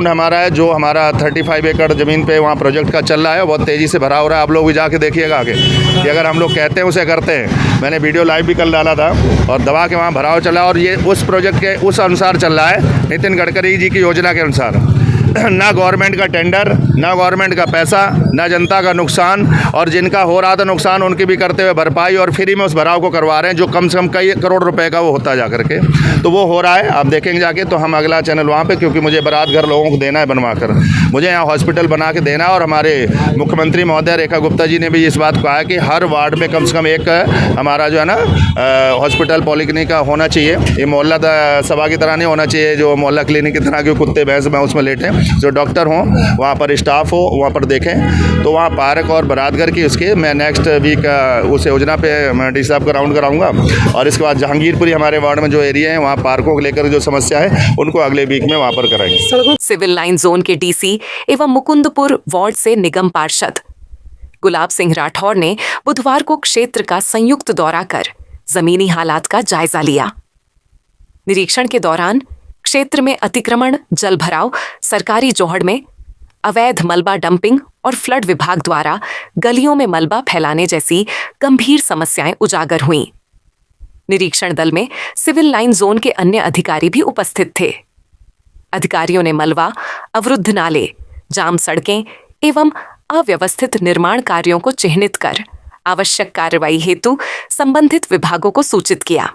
हमारा है जो हमारा 35 एकड़ ज़मीन पे वहाँ प्रोजेक्ट का चल रहा है, बहुत तेज़ी से भरा हो रहा है। आप लोग भी जाके देखिएगा आगे कि अगर हम लोग कहते हैं उसे करते हैं। मैंने वीडियो लाइव भी कल डाला था और दबा के वहाँ भराव चला, और ये उस प्रोजेक्ट के उस अनुसार चल रहा है, नितिन गडकरी जी की योजना के अनुसार। ना गवर्नमेंट का टेंडर, ना गवर्नमेंट का पैसा, ना जनता का नुकसान, और जिनका हो रहा था नुकसान उनकी भी करते हुए भरपाई, और फ्री में उस भराव को करवा रहे हैं जो कम से कम कई करोड़ रुपए का वो होता जा करके। तो वो हो रहा है, आप देखेंगे जाके। तो हम अगला चैनल वहाँ पे, क्योंकि मुझे बारात घर लोगों को देना है बनवा कर, मुझे यहाँ हॉस्पिटल बना के देना है। और हमारे मुख्यमंत्री महोदय रेखा गुप्ता जी ने भी इस बात को कहा है कि हर वार्ड में कम से कम एक हमारा जो है ना हॉस्पिटल पॉलीक्लिनिक होना चाहिए। ये मोहल्ला सभा की तरह नहीं होना चाहिए जो मोहल्ला क्लिनिक की तरह के कुत्ते भैंस में उसमें लेटे, जो डॉक्टर हों वहाँ पर, स्टाफ हो वहाँ पर देखें। तो वहाँ पार्क और बारात घर की उसके मैं नेक्स्ट वीक उस योजना पे मैं डी साहब का राउंड कराऊंगा। और इसके बाद जहांगीरपुरी हमारे वार्ड में जो एरिया है वहाँ पार्कों को लेकर जो समस्या है उनको अगले वीक में वहाँ पर कराएंगे। सिविल लाइन जोन के डीसी एवं मुकुंदपुर वार्ड से निगम पार्षद गुलाब सिंह राठौर ने बुधवार को क्षेत्र का संयुक्त दौरा कर जमीनी हालात का जायजा लिया। निरीक्षण के दौरान क्षेत्र में अतिक्रमण, जल भराव, सरकारी जोहड़ में अवैध मलबा डंपिंग और फ्लड विभाग द्वारा गलियों में मलबा फैलाने जैसी गंभीर समस्याएं उजागर हुईं। निरीक्षण दल में सिविल लाइन जोन के अन्य अधिकारी भी उपस्थित थे। अधिकारियों ने मलबा, अवरुद्ध नाले, जाम सड़कें एवं अव्यवस्थित निर्माण कार्यों को चिह्नित कर आवश्यक कार्रवाई हेतु संबंधित विभागों को सूचित किया।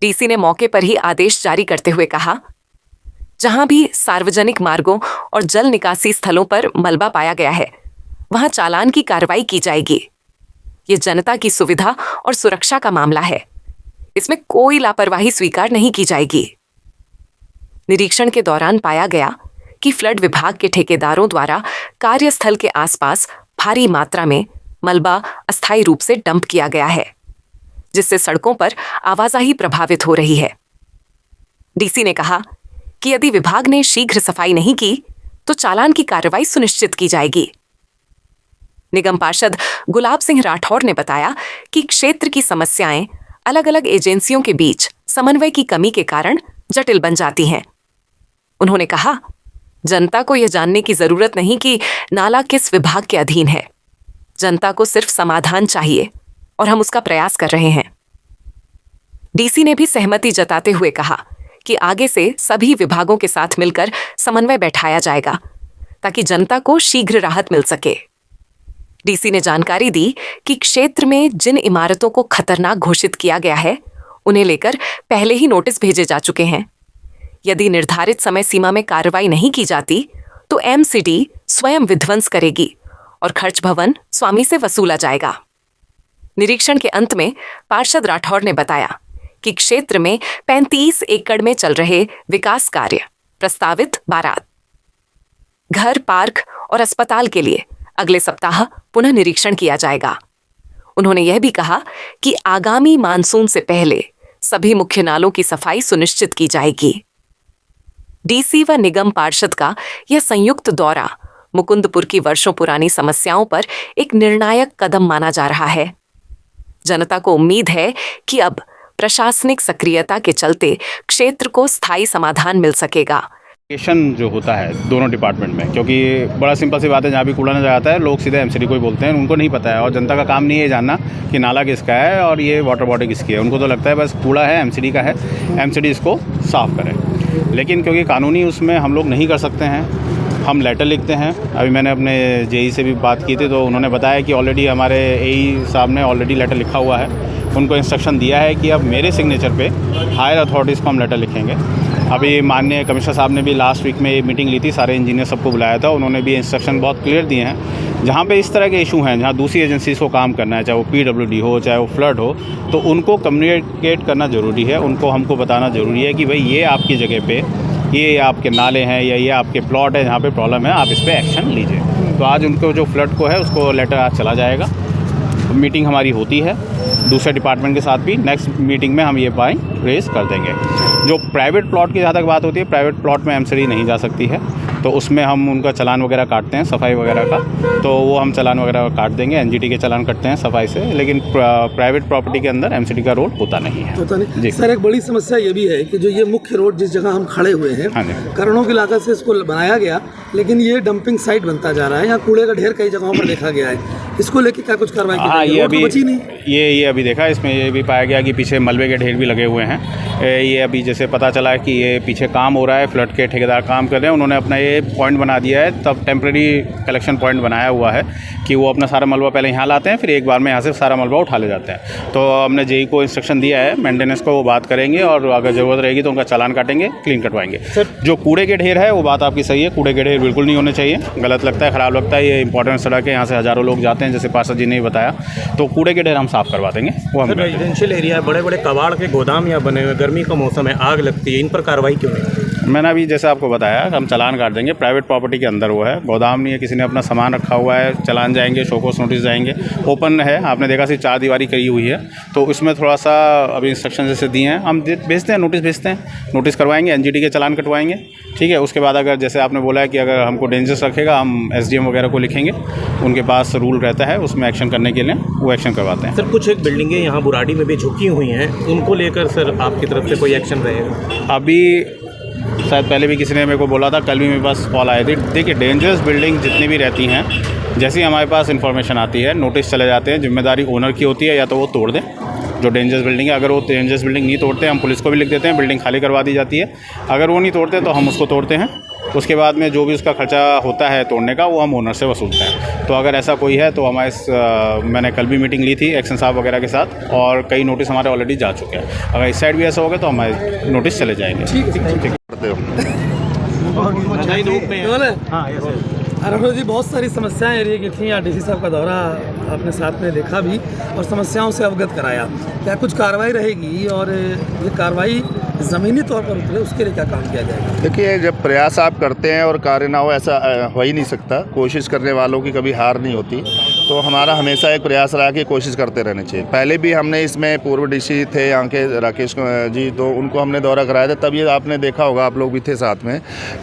डीसी ने मौके पर ही आदेश जारी करते हुए कहा, जहां भी सार्वजनिक मार्गों और जल निकासी स्थलों पर मलबा पाया गया है वहां चालान की कार्रवाई की जाएगी। ये जनता की सुविधा और सुरक्षा का मामला है, इसमें कोई लापरवाही स्वीकार नहीं की जाएगी। निरीक्षण के दौरान पाया गया कि फ्लड विभाग के ठेकेदारों द्वारा कार्यस्थल के आसपास भारी मात्रा में मलबा अस्थायी रूप से डंप किया गया है, जिससे सड़कों पर आवाजाही प्रभावित हो रही है। डीसी ने कहा कि यदि विभाग ने शीघ्र सफाई नहीं की तो चालान की कार्रवाई सुनिश्चित की जाएगी। निगम पार्षद गुलाब सिंह राठौर ने बताया कि क्षेत्र की समस्याएं अलग अलग एजेंसियों के बीच समन्वय की कमी के कारण जटिल बन जाती हैं। उन्होंने कहा, जनता को यह जानने की जरूरत नहीं कि नाला किस विभाग के अधीन है। जनता को सिर्फ समाधान चाहिए और हम उसका प्रयास कर रहे हैं। डीसी ने भी सहमति जताते हुए कहा कि आगे से सभी विभागों के साथ मिलकर समन्वय बैठाया जाएगा ताकि जनता को शीघ्र राहत मिल सके। डीसी ने जानकारी दी कि क्षेत्र में जिन इमारतों को खतरनाक घोषित किया गया है उन्हें लेकर पहले ही नोटिस भेजे जा चुके हैं। यदि निर्धारित समय सीमा में कार्रवाई नहीं की जाती तो एमसीडी स्वयं विध्वंस करेगी और खर्च भवन स्वामी से वसूला जाएगा। निरीक्षण के अंत में पार्षद राठौर ने बताया कि क्षेत्र में 35 एकड़ में चल रहे विकास कार्य, प्रस्तावित बारात घर, पार्क और अस्पताल के लिए अगले सप्ताह पुनः निरीक्षण किया जाएगा। उन्होंने यह भी कहा कि आगामी मानसून से पहले सभी मुख्य नालों की सफाई सुनिश्चित की जाएगी। डीसी व निगम पार्षद का यह संयुक्त दौरा मुकुंदपुर की वर्षों पुरानी समस्याओं पर एक निर्णायक कदम माना जा रहा है। जनता को उम्मीद है कि अब प्रशासनिक सक्रियता के चलते क्षेत्र को स्थायी समाधान मिल सकेगा। जो होता है दोनों डिपार्टमेंट में, क्योंकि बड़ा सिंपल सी बात है, जहाँ भी कूड़ा नजर आता है लोग सीधे एमसीडी को ही बोलते हैं, उनको नहीं पता है। और जनता का काम नहीं है जानना कि नाला किसका है और ये वाटर बॉडी किसकी है। उनको तो लगता है बस कूड़ा है, एमसीडी का है, एमसीडी इसको साफ़ करें। लेकिन क्योंकि कानूनी उसमें हम लोग नहीं कर सकते हैं, हम लेटर लिखते हैं। अभी मैंने अपने जेई से भी बात की थी तो उन्होंने बताया कि ऑलरेडी हमारे एई साहब ने ऑलरेडी लेटर लिखा हुआ है। उनको इंस्ट्रक्शन दिया है कि अब मेरे सिग्नेचर पे हायर अथॉरिटीज़ को हम लेटर लिखेंगे। अभी माननीय कमिश्नर साहब ने भी लास्ट वीक में मीटिंग ली थी, सारे इंजीनियर सबको बुलाया था। उन्होंने भी इंस्ट्रक्शन बहुत क्लियर दिए हैं, जहाँ पे इस तरह के इशू हैं, जहाँ दूसरी एजेंसीज़ को काम करना है, चाहे वो पीडब्ल्यूडी हो, चाहे वो फ्लड हो, तो उनको कम्युनिकेट करना ज़रूरी है। उनको हमको बताना ज़रूरी है कि भाई ये आपकी जगह पे ये आपके नाले हैं या ये आपके प्लॉट है जहाँ पे प्रॉब्लम है, आप इस पर एक्शन लीजिए। तो आज उनको जो फ्लड को है उसको लेटर आज चला जाएगा। मीटिंग हमारी होती है दूसरे डिपार्टमेंट के साथ भी, नेक्स्ट मीटिंग में हम ये पॉइंट रेज कर देंगे। जो प्राइवेट प्लॉट की जहाँ तक बात होती है, प्राइवेट प्लॉट में एमसीडी नहीं जा सकती है, तो उसमें हम उनका चालान वगैरह काटते हैं सफाई वगैरह का, तो वो हम चालान वगैरह काट देंगे, एनजीटी के चालान कटते हैं सफाई से, लेकिन प्राइवेट प्रॉपर्टी के अंदर एमसीडी का रोल होता नहीं है। होता नहीं जी सर। एक बड़ी समस्या ये भी है कि जो ये मुख्य रोड जिस जगह हम खड़े हुए हैं, हाँ जी, करोड़ों की लागत से इसको बनाया गया, लेकिन ये डंपिंग साइट बनता जा रहा है। यहाँ कूड़े का ढेर कई जगहों पर देखा गया है। इसको लेके क्या कुछ कार्रवाई की हाँ, जाएगी? ये रोड तो अभी बची नहीं। ये अभी देखा, इसमें ये भी पाया गया कि पीछे मलबे के ढेर भी लगे हुए हैं। ये अभी जैसे पता चला है कि ये पीछे काम हो रहा है, फ्लड के ठेकेदार काम कर रहे हैं, उन्होंने अपना ये पॉइंट बना दिया है, तब टेम्प्रेरी कलेक्शन पॉइंट बनाया हुआ है कि वो अपना सारा मलबा पहले यहाँ लाते हैं, फिर एक बार में यहाँ से सारा मलबा उठा ले जाते हैं। तो हमने जेई को इंस्ट्रक्शन दिया है, मेंटेनेंस को, वो बात करेंगे और अगर ज़रूरत रहेगी तो उनका चालान काटेंगे, क्लीन कटवाएंगे। सर, जो कूड़े के ढेर है वो बात आपकी सही है, कूड़े के ढेर बिल्कुल नहीं होने चाहिए, गलत लगता है, ख़राब लगता है। ये इंपॉर्टेंट सड़क है, यहाँ से हज़ारों लोग जाते हैं, जैसे पार्षद जी ने बताया, तो कूड़े के ढेर हम साफ़ करवा देंगे। वो हम रेजिडेंशियल एरिया है, बड़े बड़े कबाड़ के गोदाम यहाँ बने हुए, गर्मी का मौसम है, आग लगती है, इन पर कार्रवाई क्यों नहीं? मैंने अभी जैसे आपको बताया, हम चालान काट देंगे। प्राइवेट प्रॉपर्टी के अंदर वो है, गोदाम नहीं है, किसी ने अपना सामान रखा हुआ है, चालान जाएंगे, शोकोस नोटिस जाएंगे। ओपन है, आपने देखा सिर्फ 4 दीवारी करी हुई है, तो उसमें थोड़ा सा अभी इंस्ट्रक्शन जैसे दिए हैं, हम भेजते हैं, नोटिस भेजते हैं, नोटिस करवाएंगे, एनजीटी के चालान कटवाएंगे, ठीक है। उसके बाद अगर जैसे आपने बोला है कि अगर हमको डेंजरस रखेगा, हम एसडीएम वगैरह को लिखेंगे, उनके पास रूल रहता है उसमें एक्शन करने के लिए, वो एक्शन करवाते हैं। सर, कुछ एक बिल्डिंगें यहाँ बुराड़ी में भी झुकी हुई हैं, उनको लेकर सर आपकी तरफ से कोई एक्शन रहेगा? अभी शायद पहले भी किसी ने मेरे को बोला था, कल भी मेरे पास कॉल आए थे। देखिए, डेंजरस बिल्डिंग जितनी भी रहती हैं, जैसे ही हमारे पास इन्फॉर्मेशन आती है, नोटिस चले जाते हैं, जिम्मेदारी ओनर की होती है, या तो वो तोड़ दें जो डेंजरस बिल्डिंग है। अगर वो डेंजरस बिल्डिंग नहीं तोड़ते, हम पुलिस को भी लिख देते हैं, बिल्डिंग खाली करवा दी जाती है। अगर वो नहीं तोड़ते तो हम उसको तोड़ते हैं, उसके बाद में जो भी उसका खर्चा होता है तोड़ने का, वो हम ओनर से वसूलते हैं। तो अगर ऐसा कोई है तो हमारे मैंने कल भी मीटिंग ली थी एक्शन साहब वगैरह के साथ, और कई नोटिस हमारे ऑलरेडी जा चुके हैं। अगर इस साइड भी ऐसा होगा तो हमारे नोटिस चले जाएंगे। करते हो अरुण जी, बहुत सारी समस्याएं एरिया की थी। डीसी साहब का दौरा आपने साथ में देखा भी और समस्याओं से अवगत कराया। क्या कुछ कार्रवाई रहेगी और ये कार्रवाई ज़मीनी तौर पर उतरे, उसके लिए क्या काम किया जाएगा? देखिए, जब प्रयास आप करते हैं और कार्य ना हो, ऐसा हो ही नहीं सकता। कोशिश करने वालों की कभी हार नहीं होती, तो हमारा हमेशा एक प्रयास रहा कि कोशिश करते रहना चाहिए। पहले भी हमने इसमें पूर्व डीसी थे यहाँ के राकेश जी, तो उनको हमने दौरा कराया था, तब ये आपने देखा होगा, आप लोग भी थे साथ में।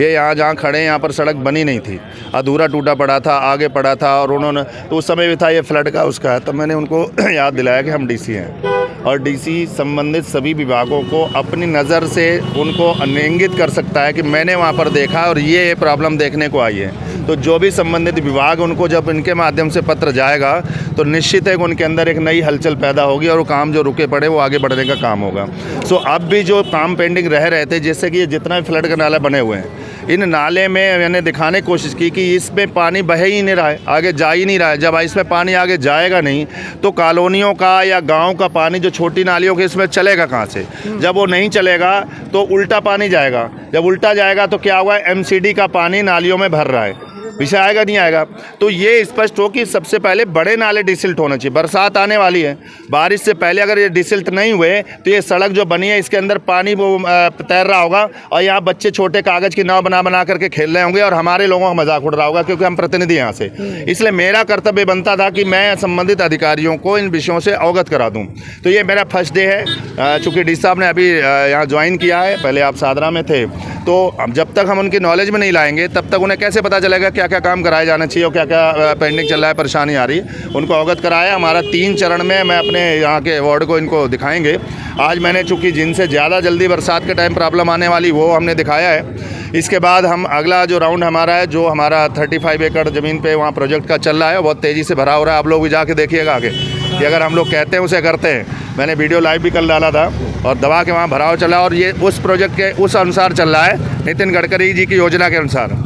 ये यहाँ जहाँ खड़े हैं, यहाँ पर सड़क बनी नहीं थी, अधूरा टूटा पड़ा था, आगे पड़ा था, और उन्होंने तो उस समय भी था ये फ्लड का उसका है, तब मैंने उनको याद दिलाया कि हम डीसी हैं, और डीसी संबंधित सभी विभागों को अपनी नज़र से उनको इंगित कर सकता है कि मैंने वहाँ पर देखा और ये प्रॉब्लम देखने को आई है। तो जो भी संबंधित विभाग, उनको जब इनके माध्यम से पत्र जाएगा तो निश्चित है कि उनके अंदर एक नई हलचल पैदा होगी और वो काम जो रुके पड़े वो आगे बढ़ने का काम होगा। सो अब भी जो काम पेंडिंग रह रहे थे, जैसे कि ये जितना भी फ्लड का नाला बने हुए हैं, इन नाले में मैंने दिखाने की कोशिश की कि इसमें पानी बह ही नहीं रहा है, आगे जा ही नहीं रहा है। जब इसमें पानी आगे जाएगा नहीं तो कॉलोनियों का या गांव का पानी जो छोटी नालियों के इसमें चलेगा कहाँ से? जब वो नहीं चलेगा तो उल्टा पानी जाएगा, जब उल्टा जाएगा तो क्या हुआ, एमसीडी का पानी नालियों में भर रहा है, पीछे आएगा नहीं आएगा। तो ये स्पष्ट हो कि सबसे पहले बड़े नाले डिसिल्ट होने चाहिए। बरसात आने वाली है, बारिश से पहले अगर ये डिसिल्ट नहीं हुए तो ये सड़क जो बनी है इसके अंदर पानी वो तैर रहा होगा, और यहाँ बच्चे छोटे कागज़ की नाव बना बना करके खेल रहे होंगे और हमारे लोगों का मजाक उड़ रहा होगा, क्योंकि हम प्रतिनिधि यहाँ से। इसलिए मेरा कर्तव्य बनता था कि मैं संबंधित अधिकारियों को इन विषयों से अवगत करा दूँ। तो ये मेरा फर्स्ट डे है, चूँकि डी साहब ने अभी यहाँ ज्वाइन किया है, पहले आप सादरा में थे, तो जब तक हम उनकी नॉलेज में नहीं लाएंगे तब तक उन्हें कैसे पता चलेगा क्या क्या काम कराया जाना चाहिए और क्या क्या पेंडिंग चल रहा है, परेशानी आ रही है। उनको अवगत कराया। हमारा 3 चरण में मैं अपने यहाँ के वार्ड को इनको दिखाएंगे। आज मैंने चूँकि जिनसे ज़्यादा जल्दी बरसात के टाइम प्रॉब्लम आने वाली वो हमने दिखाया है। इसके बाद हम अगला जो राउंड हमारा है, जो हमारा 35 एकड़ ज़मीन पे वहाँ प्रोजेक्ट का चल रहा है, बहुत तेज़ी से भरा हो रहा है। आप लोग भी जाके देखिएगा आगे कि अगर हम लोग कहते हैं उसे करते हैं। मैंने वीडियो लाइव भी कल डाला था और दबा के वहाँ भराव चला, और ये उस प्रोजेक्ट के उस अनुसार चल रहा है, नितिन गडकरी जी की योजना के अनुसार।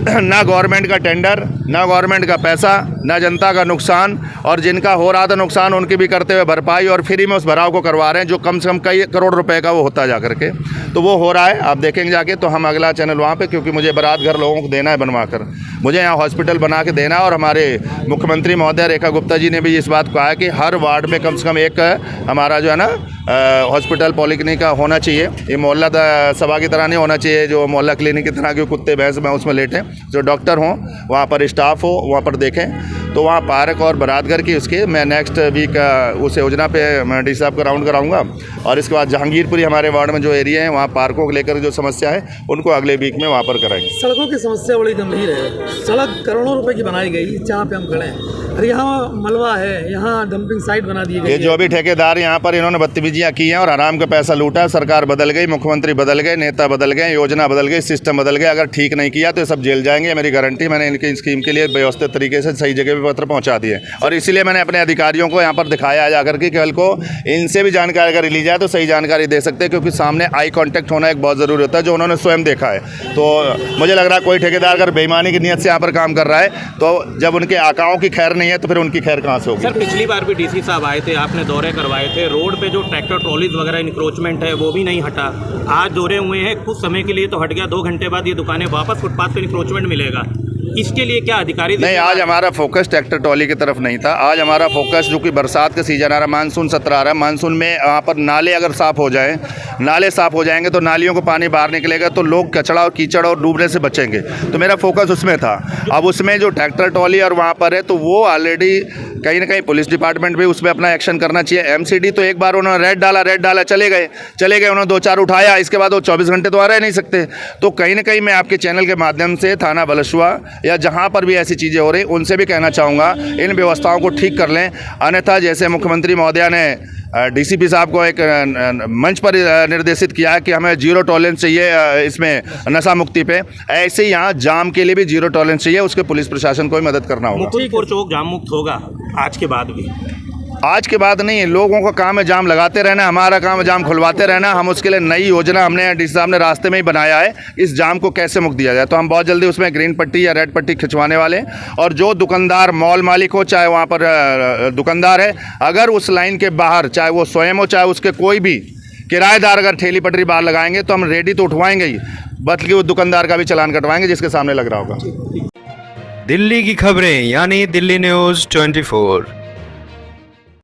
ना गवर्नमेंट का टेंडर, ना गवर्नमेंट का पैसा, ना जनता का नुकसान, और जिनका हो रहा था नुकसान उनकी भी करते हुए भरपाई, और फ्री में उस भराव को करवा रहे हैं, जो कम से कम कई करोड़ रुपए का वो होता जा करके। तो वो हो रहा है, आप देखेंगे जाके। तो हम अगला चैनल वहाँ पे, क्योंकि मुझे बारात घर लोगों को देना है बनवा कर, मुझे यहाँ हॉस्पिटल बना के देना है। और हमारे मुख्यमंत्री महोदय रेखा गुप्ता जी ने भी इस बात को कहा है कि हर वार्ड में कम से कम एक हमारा जो है ना हॉस्पिटल पॉलीक्लिनिक का होना चाहिए। ये मोहल्ला सभा की तरह नहीं होना चाहिए, जो मोहल्ला क्लिनिक की तरह के कुत्ते भैंस में उसमें लेटें, जो डॉक्टर हों, वहाँ पर स्टाफ हो, वहाँ पर देखें। तो वहाँ पार्क और बरातघर की उसके मैं नेक्स्ट वीक उस योजना पे मैं डी साहब का राउंड कराऊंगा। और इसके बाद जहांगीरपुरी हमारे वार्ड में जो एरिया है वहाँ पार्कों को लेकर जो समस्या है उनको अगले वीक में वहाँ पर कराएंगे। सड़कों की समस्या बड़ी गंभीर है। सड़क करोड़ों रुपए की बनाई गई जहाँ पे हम खड़े हैं, और यहाँ मलबा है, यहाँ डंपिंग साइट बना दी गई ये जो भी ठेकेदार यहाँ पर इन्होंने बदतमीजियाँ की हैं और आराम का पैसा लूटा है, सरकार बदल गई, मुख्यमंत्री बदल गए, नेता बदल गए, योजना बदल गई, सिस्टम बदल गया, अगर ठीक नहीं किया तो ये सब जेल जाएंगे, मेरी गारंटी। मैंने इनकी स्कीम के लिए व्यवस्थित तरीके से सही जगह पे पत्र पहुँचा दिए और इसीलिए मैंने अपने अधिकारियों को यहाँ पर दिखाया जाकर के कल को इनसे भी जानकारी अगर ली जाए तो सही जानकारी दे सकते हैं, क्योंकि सामने आई कॉन्टैक्ट होना एक बहुत ज़रूरी होता है जो उन्होंने स्वयं देखा है। तो मुझे लग रहा है कोई ठेकेदार अगर बेईमानी की नीयत से यहाँ पर काम कर रहा है तो जब उनके आकाओं की खैर नहीं है तो फिर उनकी खैर कहाँ से होगी। सर पिछली बार भी डीसी साहब आए थे, आपने दौरे करवाए थे, रोड पे जो ट्रैक्टर ट्रॉलीज वगैरह इंक्रोचमेंट है वो भी नहीं हटा। आज दौरे हुए हैं, कुछ समय के लिए तो हट गया, 2 घंटे बाद ये दुकानें वापस फुटपाथ पे इंक्रोचमेंट मिलेगा। इसके लिए क्या अधिकारी नहीं, आज हमारा फोकस ट्रैक्टर ट्रॉली की तरफ नहीं था। आज हमारा फोकस जो कि बरसात का सीजन आ रहा है, मानसून सत्र आ रहा है, मानसून में वहाँ पर नाले अगर साफ़ हो जाएं, नाले साफ़ हो जाएंगे तो नालियों को पानी बाहर निकलेगा तो लोग कचड़ा और कीचड़ और डूबने से बचेंगे। तो मेरा फोकस उसमें था। अब उसमें जो ट्रैक्टर ट्रॉली और वहाँ पर है तो वो ऑलरेडी कहीं ना कहीं पुलिस डिपार्टमेंट भी उसमें अपना एक्शन करना चाहिए। एमसीडी तो एक बार उन्होंने रेड डाला चले गए, उन्होंने 2-4 उठाया, इसके बाद वो 24 घंटे तो आ रह नहीं सकते। तो कहीं ना कहीं मैं आपके चैनल के माध्यम से थाना बलशुआ या जहाँ पर भी ऐसी चीज़ें हो रही उनसे भी कहना चाहूँगा इन व्यवस्थाओं को ठीक कर लें, अन्यथा जैसे मुख्यमंत्री महोदया ने डीसीपी साहब को एक मंच पर निर्देशित किया है कि हमें 0 टॉलरेंस चाहिए इसमें नशा मुक्ति पे, ऐसे ही यहाँ जाम के लिए भी 0 टॉलरेंस चाहिए, उसके पुलिस प्रशासन को भी मदद करना होगा। मुकुंदपुर चौक जाम मुक्त होगा आज के बाद भी? आज के बाद नहीं, लोगों का काम है जाम लगाते रहना, हमारा काम है जाम खुलवाते रहना। हम उसके लिए नई योजना हमने डी साहब ने रास्ते में ही बनाया है, इस जाम को कैसे मुक्त दिया जाए। तो हम बहुत जल्दी उसमें ग्रीन पट्टी या रेड पट्टी खिंचवाने वाले हैं। और जो दुकानदार, मॉल मालिक हो, चाहे वहाँ पर दुकानदार है, अगर उस लाइन के बाहर चाहे वो स्वयं हो चाहे उसके कोई भी किराएदार अगर ठेली पटरी बाहर लगाएंगे तो हम रेडी तो उठवाएंगे ही, बल्कि उस दुकानदार का भी चालान कटवाएंगे जिसके सामने लग रहा होगा। दिल्ली की खबरें यानी दिल्ली न्यूज़ 24।